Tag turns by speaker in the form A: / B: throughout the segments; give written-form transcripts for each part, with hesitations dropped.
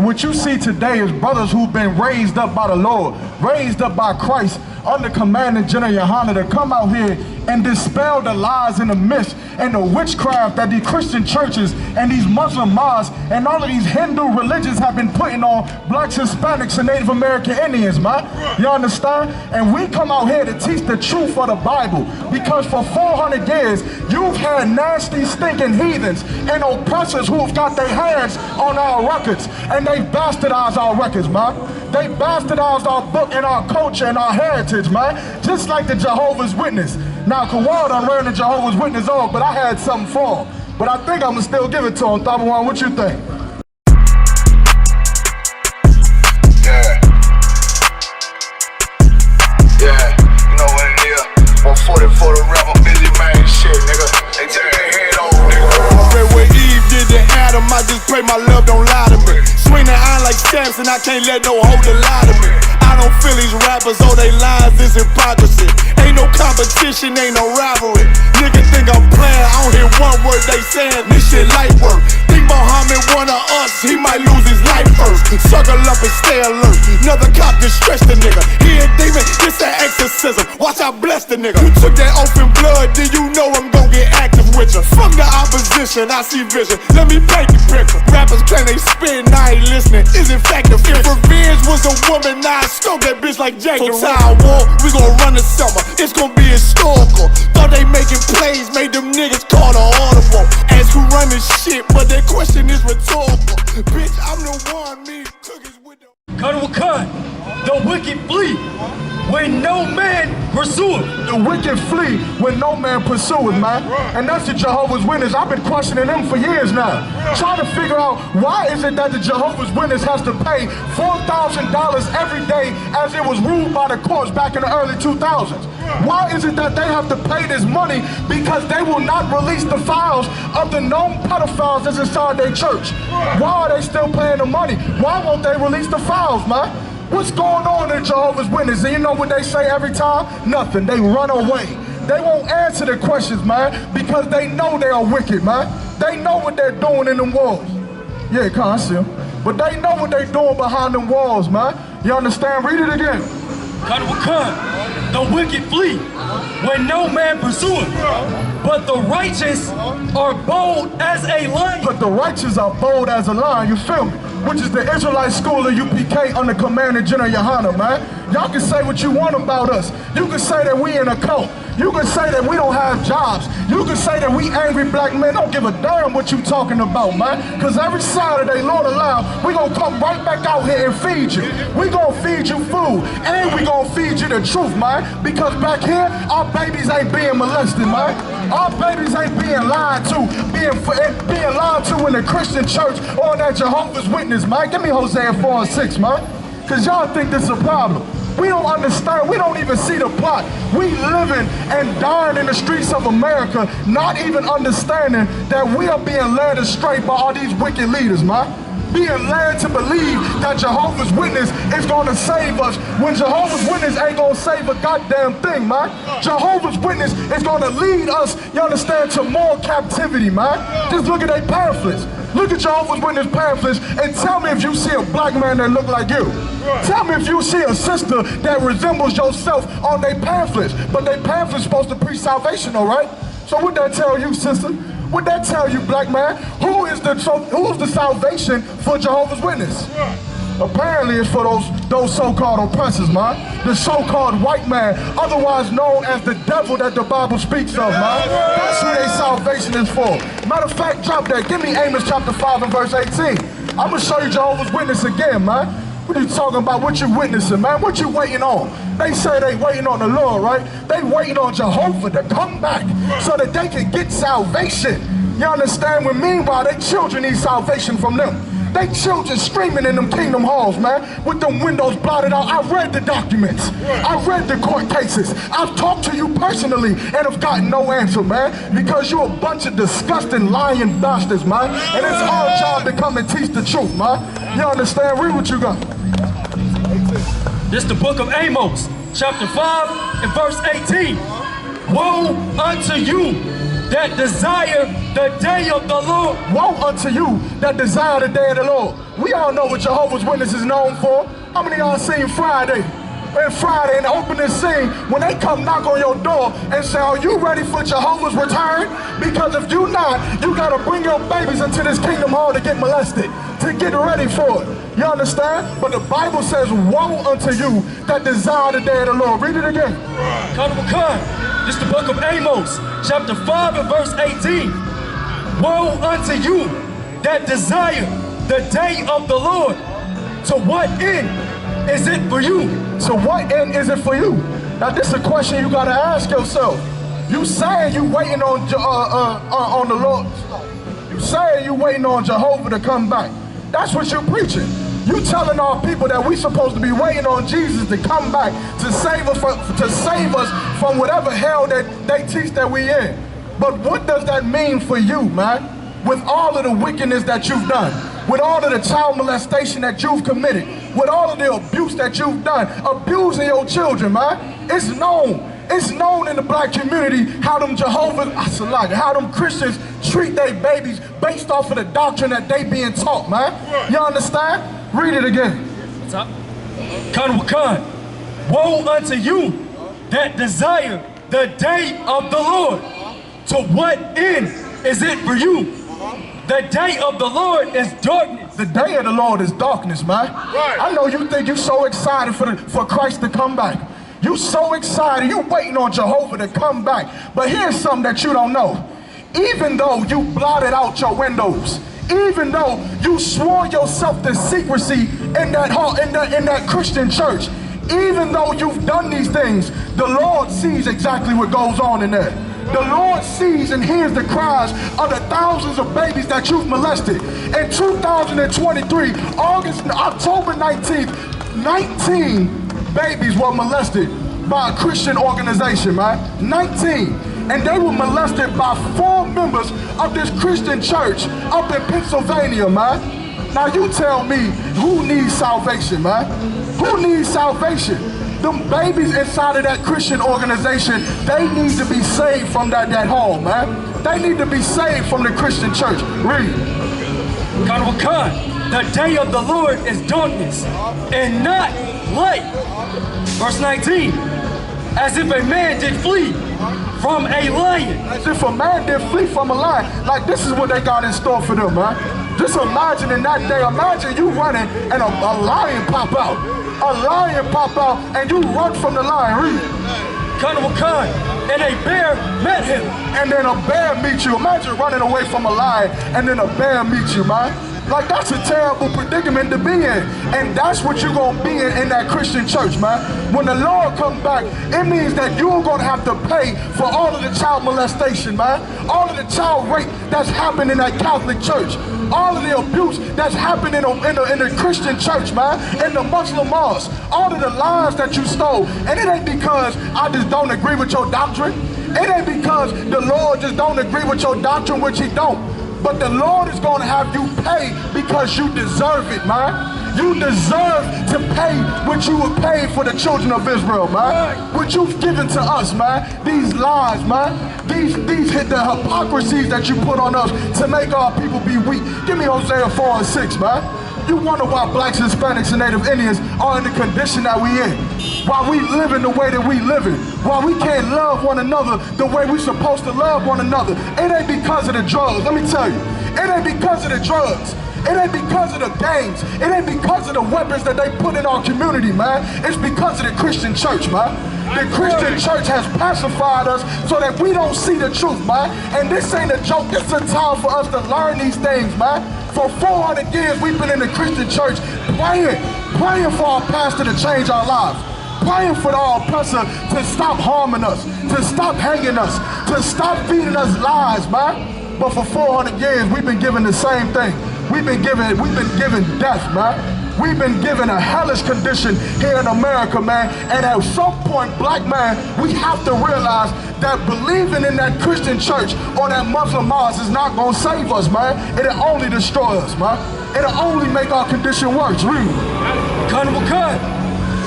A: what you see today is brothers who've been raised up by the Lord, raised up by Christ, under Commandant General YAHANNA, to come out here and dispel the lies and the myths and the witchcraft that these Christian churches and these Muslim mosques and all of these Hindu religions have been putting on blacks, Hispanics, and Native American Indians, man. You understand? And we come out here to teach the truth of the Bible, because for 400 years, you've had nasty, stinking heathens and oppressors who've got their hands on our records, and they bastardized our records, man. They bastardized our book and our culture and our heritage, man. Just like the Jehovah's Witness. Now, Kawhi done ran the Jehovah's Witness off, but I had something for him. But I think I'm gonna still give it to him. Thabawan, what you think?
B: Yeah, you know what it is. 140 for the rebel, busy man shit, nigga. They take their head over, nigga.
C: I read where Eve did to Adam, I just pray my love don't lie to me. Swing the iron like stamps and I can't let no holder lie to me. I don't feel these rappers, all they lies is hypocrisy. Ain't no competition, ain't no rivalry. Niggas think I'm playing, I don't hear one word they saying, this shit light work. Think Muhammad one of us, he might lose his life first. Circle up and stay alert, another cop just stress the nigga. He a demon, this an exorcism, watch I bless the nigga. You took that oath in blood, then you know I'm gon' get active with you. Fuck the opposition, I see vision, let me paint the picture. Rappers claim they spit, I ain't listening, is in fact the fear. If revenge was a woman, now I stroke that bitch like Jacob. So time war, we gon' run the summer, it's gon' be historical. Thought they making plays, made them niggas call the audible. Ask who run this shit, but that question is rhetorical. Bitch, I'm the one, me cookies with the
D: Cut will cut, the wicked flee, when no man pursueth.
A: The wicked flee when no man pursueth, man. And that's the Jehovah's Witness. I've been questioning them for years now. Trying to figure out, why is it that the Jehovah's Witness has to pay $4,000 every day as it was ruled by the courts back in the early 2000s? Why is it that they have to pay this money? Because they will not release the files of the known pedophiles that's inside their church. Why are they still paying the money? Why won't they release the files, man? What's going on in Jehovah's Witness? And you know what they say every time? Nothing. They run away. They won't answer the questions, man, because they know they are wicked, man. They know what they're doing in them walls. Yeah, I see them. But they know what they're doing behind them walls, man. You understand? Read it again.
D: Cut will cut, the wicked flee, when no man pursueth. But the righteous are bold as a lion.
A: But the righteous are bold as a lion, you feel me? Which is the Israelite school of UPK under Commandant General YAHANNA, man. Y'all can say what you want about us. You can say that we in a cult. You can say that we don't have jobs. You can say that we angry black men. Don't give a damn what you talking about, man. Because every Saturday, Lord allow, we gonna come right back out here and feed you. We gonna feed you food, and we gonna feed you the truth, man. Because back here, our babies ain't being molested, man. Our babies ain't being lied to, being lied to in the Christian church or in that Jehovah's Witness, man. Give me Hosea 4:6, man. Because y'all think this is a problem. We don't understand, we don't even see the plot. We living and dying in the streets of America, not even understanding that we are being led astray by all these wicked leaders, man. Being led to believe that Jehovah's Witness is gonna save us, when Jehovah's Witness ain't gonna save a goddamn thing, man. Jehovah's Witness is gonna lead us, you understand, to more captivity, man. Just look at their pamphlets. Look at Jehovah's Witness pamphlets and tell me if you see a black man that look like you. Tell me if you see a sister that resembles yourself on their pamphlets. But their pamphlets supposed to preach salvation, all right? So what that tell you, sister? What that tell you, black man? Who's the salvation for Jehovah's Witness? Apparently it's for those so-called oppressors, man. The so-called white man, otherwise known as the devil that the Bible speaks of, man. That's who their salvation is for. Matter of fact, drop that. Give me Amos chapter 5 and verse 18. I'm gonna show you Jehovah's Witness again, man. What are you talking about? What you witnessing, man? What you waiting on? They say they waiting on the Lord, right? They waiting on Jehovah to come back so that they can get salvation. You understand? When meanwhile, their children need salvation from them. They children screaming in them kingdom halls, man, with them windows blotted out. I read the documents. I read the court cases. I've talked to you personally and have gotten no answer, man, because you're a bunch of disgusting lying bastards, man. And it's our job to come and teach the truth, man. You understand? Read what you got.
D: This is the book of Amos, chapter 5 and verse 18. Woe unto you, that desire the day of the Lord.
A: Woe unto you that desire the day of the Lord. We all know what Jehovah's Witness is known for. How many of y'all seen Friday? And Friday in the opening scene, when they come knock on your door and say, are you ready for Jehovah's return? Because if you're not, you gotta bring your babies into this kingdom hall to get molested, to get ready for it. You understand? But the Bible says, woe unto you that desire the day of the Lord. Read it again.
D: This is the book of Amos, chapter 5 and verse 18. Woe unto you that desire the day of the Lord. To what end is it for you?
A: So what end is it for you? Now this is a question you gotta ask yourself. You saying you waiting on the Lord. You saying you waiting on Jehovah to come back. That's what you're preaching. You telling our people that we supposed to be waiting on Jesus to come back to save us from whatever hell that they teach that we in. But what does that mean for you, man? With all of the wickedness that you've done, with all of the child molestation that you've committed, with all of the abuse that you've done, abusing your children, man. It's known in the black community how them how them Christians treat their babies based off of the doctrine that they being taught, man. You understand? Read it again.
D: Woe unto you that desire the day of the Lord. To what end is it for you? The day of the Lord is darkness.
A: The day of the Lord is darkness, man. Right. I know you think you're so excited for Christ to come back. You so excited, you waiting on Jehovah to come back. But here's something that you don't know. Even though you blotted out your windows, even though you swore yourself to secrecy in that Christian church, even though you've done these things, the Lord sees exactly what goes on in there. The Lord sees and hears the cries of the thousands of babies that you've molested. In 2023, October 19th, 19 babies were molested by a Christian organization, man. 19. And they were molested by 4 members of this Christian church up in Pennsylvania, man. Now you tell me, who needs salvation, man? Who needs salvation? Them babies inside of that Christian organization, they need to be saved from that home, man. They need to be saved from the Christian church. Read.
D: The day of the Lord is darkness and not light. Verse 19. As if a man did flee from a lion.
A: As if a man did flee from a lion. Like this is what they got in store for them, man. Just imagine in that day, imagine you running and a lion pop out. A lion pop out and you run from the lion. Read.
D: And a bear met him.
A: And then a bear meets you. Imagine running away from a lion and then a bear meets you, man. Like that's a terrible predicament to be in. And that's what you're gonna be in that Christian church, man. When the Lord comes back, it means that you're gonna have to pay for all of the child molestation, man. All of the child rape that's happened in that Catholic church. All of the abuse that's happened in the Christian church, man. In the Muslim mosque. All of the lies that you stole. And it ain't because I just don't agree with your doctrine. It ain't because the Lord just don't agree with your doctrine, which he don't. But the Lord is going to have you pay because you deserve it, man. You deserve to pay what you would pay for the children of Israel, man. What you've given to us, man. These lies, man. These the hypocrisies that you put on us to make our people be weak. Give me Hosea 4 and 6, man. You wonder why blacks, Hispanics, and Native Indians are in the condition that we in. Why we live in the way that we live in. Why we can't love one another the way we supposed to love one another. It ain't because of the drugs, let me tell you. It ain't because of the drugs. It ain't because of the gangs. It ain't because of the weapons that they put in our community, man. It's because of the Christian church, man. The Christian church has pacified us so that we don't see the truth, man. And this ain't a joke. It's a time for us to learn these things, man. For 400 years, we've been in the Christian church praying for our pastor to change our lives. Praying for our oppressor to stop harming us, to stop hanging us, to stop feeding us lies, man. But for 400 years, we've been given the same thing. We've been given death, man. We've been given a hellish condition here in America, man. And at some point, black man, we have to realize that believing in that Christian church or that Muslim mosque is not gonna save us, man. It'll only destroy us, man. It'll only make our condition worse. Read.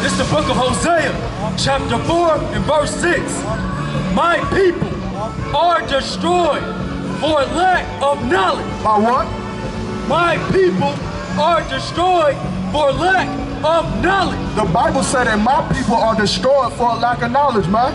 D: This is the book of Hosea, chapter 4 and verse 6. My people are destroyed for lack of knowledge.
A: By what?
D: My people are destroyed for lack of knowledge.
A: The Bible said that my people are destroyed for a lack of knowledge, man.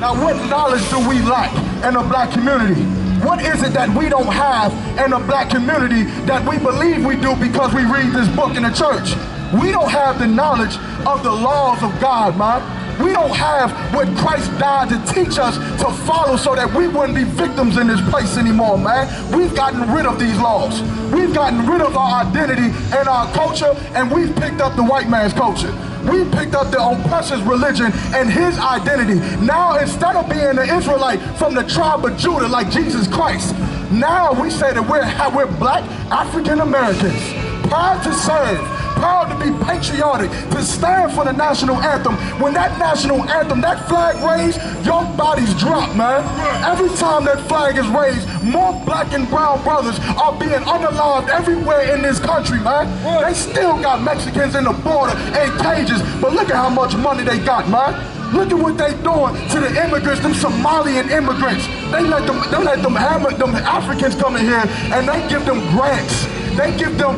A: Now what knowledge do we lack in the black community? What is it that we don't have in the black community that we believe we do because we read this book in the church? We don't have the knowledge of the laws of God, man. We don't have what Christ died to teach us to follow so that we wouldn't be victims in this place anymore, man. We've gotten rid of these laws. We've gotten rid of our identity and our culture, and we've picked up the white man's culture. We picked up the oppressor's religion and his identity. Now, instead of being an Israelite from the tribe of Judah like Jesus Christ, now we say that we're black African Americans, proud to serve, proud to be patriotic, to stand for the national anthem. When that national anthem, that flag raised, your bodies drop, man. Every time that flag is raised, more black and brown brothers are being unalived everywhere in this country, man. They still got Mexicans in the border in cages, but look at how much money they got, man. Look at what they doing to the immigrants, them Somalian immigrants. They let them Africans come in here and they give them grants. They give them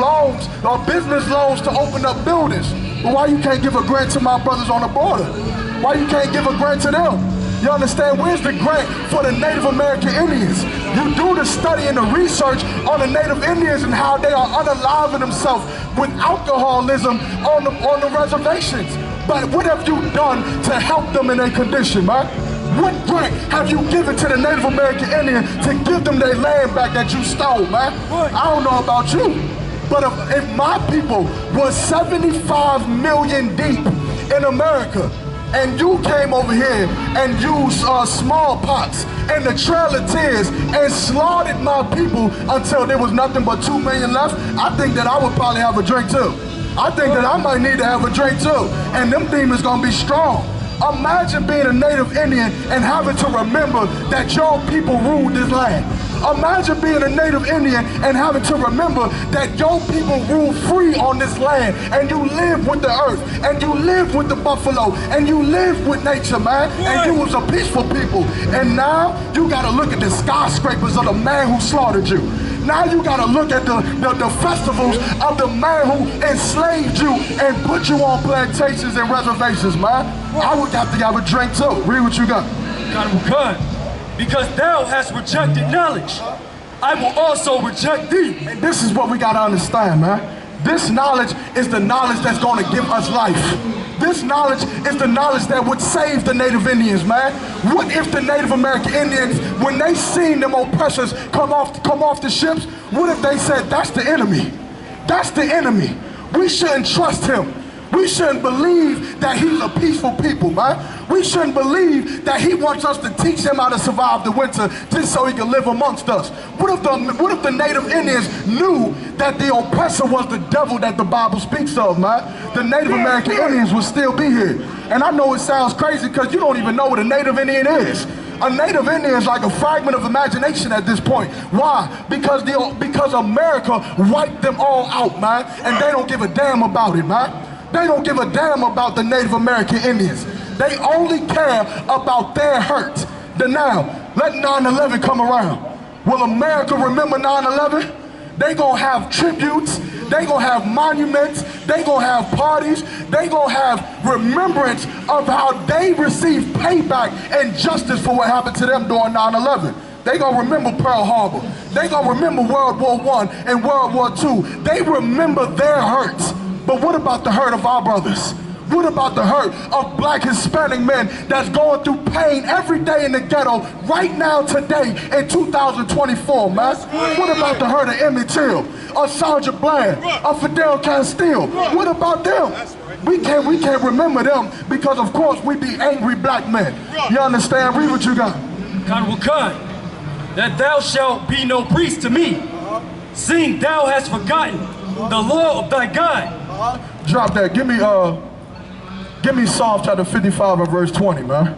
A: loans, business loans to open up buildings. But why you can't give a grant to my brothers on the border? Why you can't give a grant to them? You understand? Where's the grant for the Native American Indians? You do the study and the research on the Native Indians and how they are unaliving themselves with alcoholism on the reservations. But what have you done to help them in their condition, man? What grant have you given to the Native American Indian to give them their land back that you stole, man? I don't know about you, but if my people was 75 million deep in America, and you came over here and used smallpox and the Trail of Tears and slaughtered my people until there was nothing but 2 million left, I think that I would probably have a drink too. I think that I might need to have a drink too, and them demons gonna be strong. Imagine being a Native Indian and having to remember that your people ruled this land. Imagine being a Native Indian and having to remember that your people rule free on this land, and you live with the earth, and you live with the buffalo, and you live with nature, man, and you was a peaceful people. And now you gotta look at the skyscrapers of the man who slaughtered you. Now you gotta look at the festivals of the man who enslaved you and put you on plantations and reservations, man. I would have to have a drink too. Read what you got.
D: God, because thou hast rejected knowledge, I will also reject thee.
A: And this is what we gotta understand, man. This knowledge is the knowledge that's gonna give us life. This knowledge is the knowledge that would save the Native Indians, man. What if the Native American Indians, when they seen them oppressors come off the ships, what if they said, that's the enemy? That's the enemy. We shouldn't trust him. We shouldn't believe that he's a peaceful people, man. We shouldn't believe that he wants us to teach him how to survive the winter just so he can live amongst us. What if the Native Indians knew that the oppressor was the devil that the Bible speaks of, man? The Native American Indians would still be here. And I know it sounds crazy because you don't even know what a Native Indian is. A Native Indian is like a fragment of imagination at this point. Why? Because America wiped them all out, man, and they don't give a damn about it, man. They don't give a damn about the Native American Indians. They only care about their hurt. Now, let 9/11 come around. Will America remember 9/11? They gonna have tributes, they gonna have monuments, they gonna have parties, they gonna have remembrance of how they received payback and justice for what happened to them during 9/11. They gonna remember Pearl Harbor. They gonna remember World War I and World War II. They remember their hurts. But what about the hurt of our brothers? What about the hurt of black Hispanic men that's going through pain every day in the ghetto right now today in 2024, man? What about the hurt of Emmett Till, of Sandra Bland, of Fidel Castile? What about them? We can't remember them because of course we be angry black men. You understand? Read what you got.
D: God, that thou shalt be no priest to me, seeing thou hast forgotten the law of thy God.
A: Drop that. Give me Psalm chapter 55 and verse 20, man.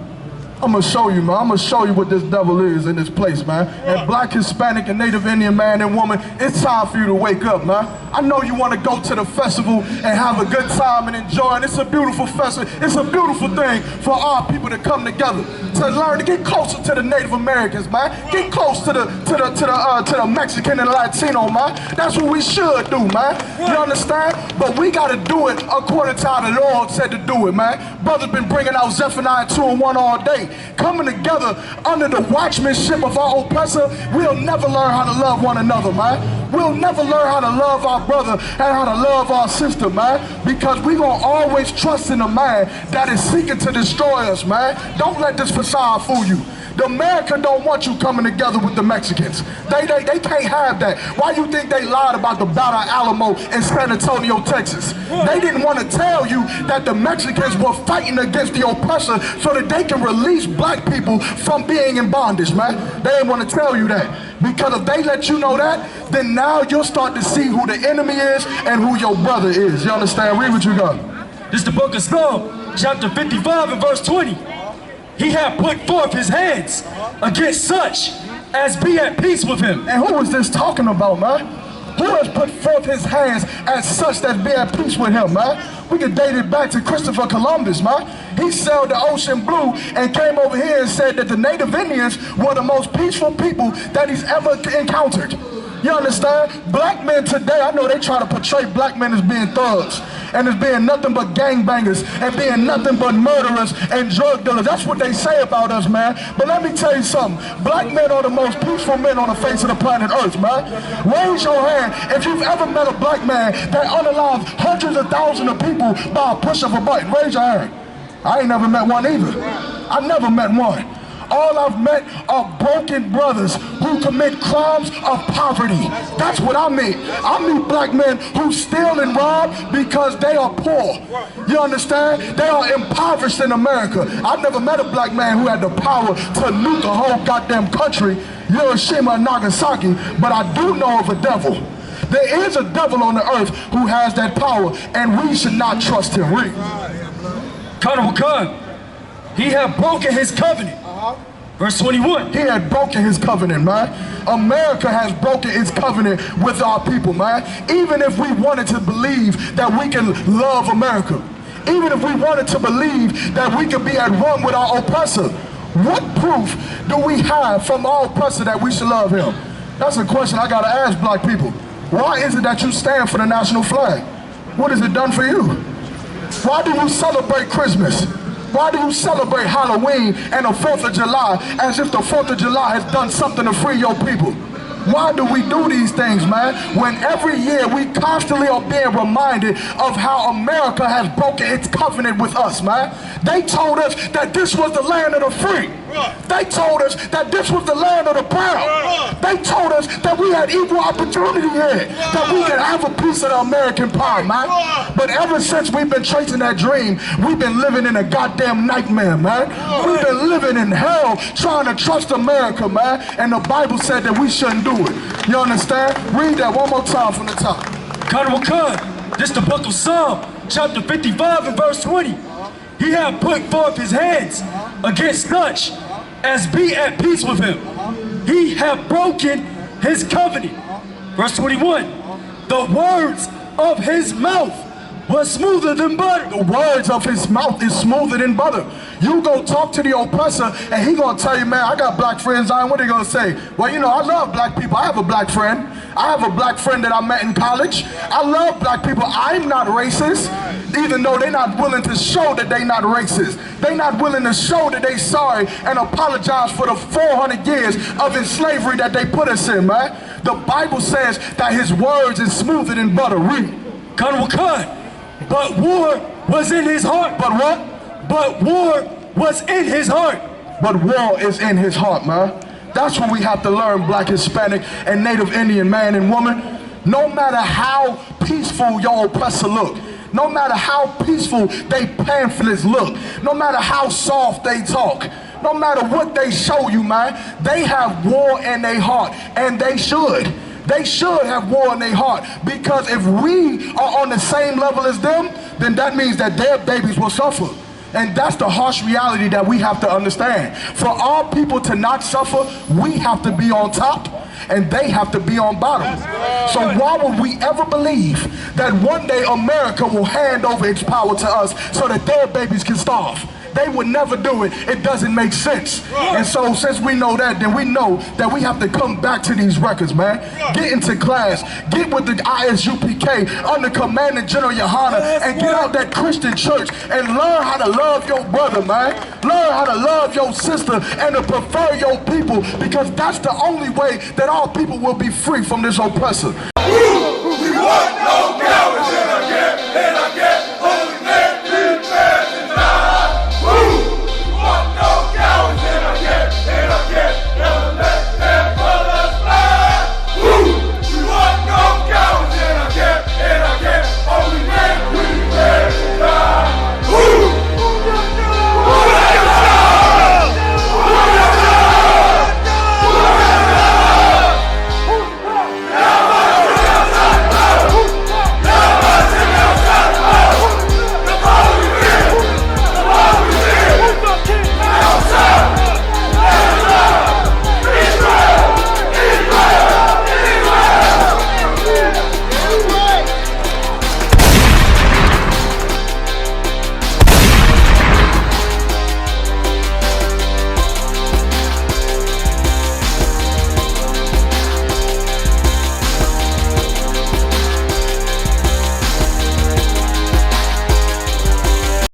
A: I'm gonna show you, man. I'm gonna show you what this devil is in this place, man. And black, Hispanic, and Native Indian man and woman, it's time for you to wake up, man. I know you want to go to the festival and have a good time and enjoy, and it's a beautiful festival. It's a beautiful thing for our people to come together, to learn, to get closer to the Native Americans, man. Get close to the Mexican and Latino, man. That's what we should do, man. You understand? But we got to do it according to how the Lord said to do it, man. Brothers been bringing out Zephaniah 2 and 1 all day. Coming together under the watchmanship of our oppressor, we'll never learn how to love one another, man. We'll never learn how to love our brother and how to love our sister, man. Because we gonna always trust in a man that is seeking to destroy us, man. Don't let this facade fool you. The America don't want you coming together with the Mexicans. They can't have that. Why you think they lied about the Battle of Alamo in San Antonio, Texas? They didn't want to tell you that the Mexicans were fighting against the oppressor so that they can release black people from being in bondage, man. They didn't want to tell you that. Because if they let you know that, then now you'll start to see who the enemy is and who your brother is. You understand? Read what you got.
D: This is the book of Psalm, chapter 55 and verse 20. He hath put forth his hands against such as be at peace with him.
A: And who is this talking about, man? Who has put forth his hands as such that be at peace with him, man? We can date it back to Christopher Columbus, man. He sailed the ocean blue and came over here and said that the Native Indians were the most peaceful people that he's ever encountered. You understand? Black men today, I know they try to portray black men as being thugs and as being nothing but gangbangers and being nothing but murderers and drug dealers. That's what they say about us, man. But let me tell you something. Black men are the most peaceful men on the face of the planet Earth, man. Raise your hand if you've ever met a black man that unalived hundreds of thousands of people by a push of a button. Raise your hand. I ain't never met one either. I never met one. All I've met are broken brothers who commit crimes of poverty. That's what I meet. I meet black men who steal and rob because they are poor. You understand? They are impoverished in America. I've never met a black man who had the power to nuke a whole goddamn country, Hiroshima and Nagasaki, but I do know of a devil. There is a devil on the earth who has that power, and we should not trust him. Read.
D: He hath broken his covenant. Verse 21.
A: He had broken his covenant, man. America has broken its covenant with our people, man. Even if we wanted to believe that we can love America, even if we wanted to believe that we can be at one with our oppressor, what proof do we have from our oppressor that we should love him? That's a question I gotta ask black people. Why is it that you stand for the national flag? What has it done for you? Why do you celebrate Christmas? Why do you celebrate Halloween and the 4th of July as if the 4th of July has done something to free your people? Why do we do these things, man? When every year we constantly are being reminded of how America has broken its covenant with us, man. They told us that this was the land of the free. They told us that this was the land of the proud. They told us that we had equal opportunity here, that we could have a piece of the American pie, man. But ever since we've been chasing that dream, we've been living in a goddamn nightmare, man. We've been living in hell trying to trust America, man. And the Bible said that we shouldn't do it. You understand? Read that one more time from the top.
D: This is the book of Psalm, chapter 55 and verse 20. He hath put forth his hands against such as be at peace with him. He hath broken his covenant. Verse 21. The words of his mouth was smoother than butter.
A: The words of his mouth is smoother than butter. You go talk to the oppressor and he gonna tell you, man, I got black friends. What are they gonna say? Well, you know, I love black people. I have a black friend. I have a black friend that I met in college. I love black people. I'm not racist, even though they're not willing to show that they're not racist. They're not willing to show that they're sorry and apologize for the 400 years of slavery that they put us in, man. The Bible says that his words is smoother than butter. Read.
D: But war was in his heart.
A: But what?
D: But war was in his heart.
A: But war is in his heart, man. That's what we have to learn, black, Hispanic, and Native Indian man and woman. No matter how peaceful your oppressor look, no matter how peaceful they pamphlets look, no matter how soft they talk, no matter what they show you, man, they have war in their heart, and they should. They should have war in their heart, because if we are on the same level as them, then that means that their babies will suffer. And that's the harsh reality that we have to understand. For our people to not suffer, we have to be on top. and they have to be on bottom. So why would we ever believe that one day America will hand over its power to us so that their babies can starve? They would never do it. It doesn't make sense. And so since we know that, then we know that we have to come back to these records, man. Get into class. Get with the I.S.U.P.K under Commandant General YAHANNA and get out that Christian church and learn how to love your brother, man. Learn how to love your sister and to prefer your people, because that's the only way that all people will be free from this oppressor.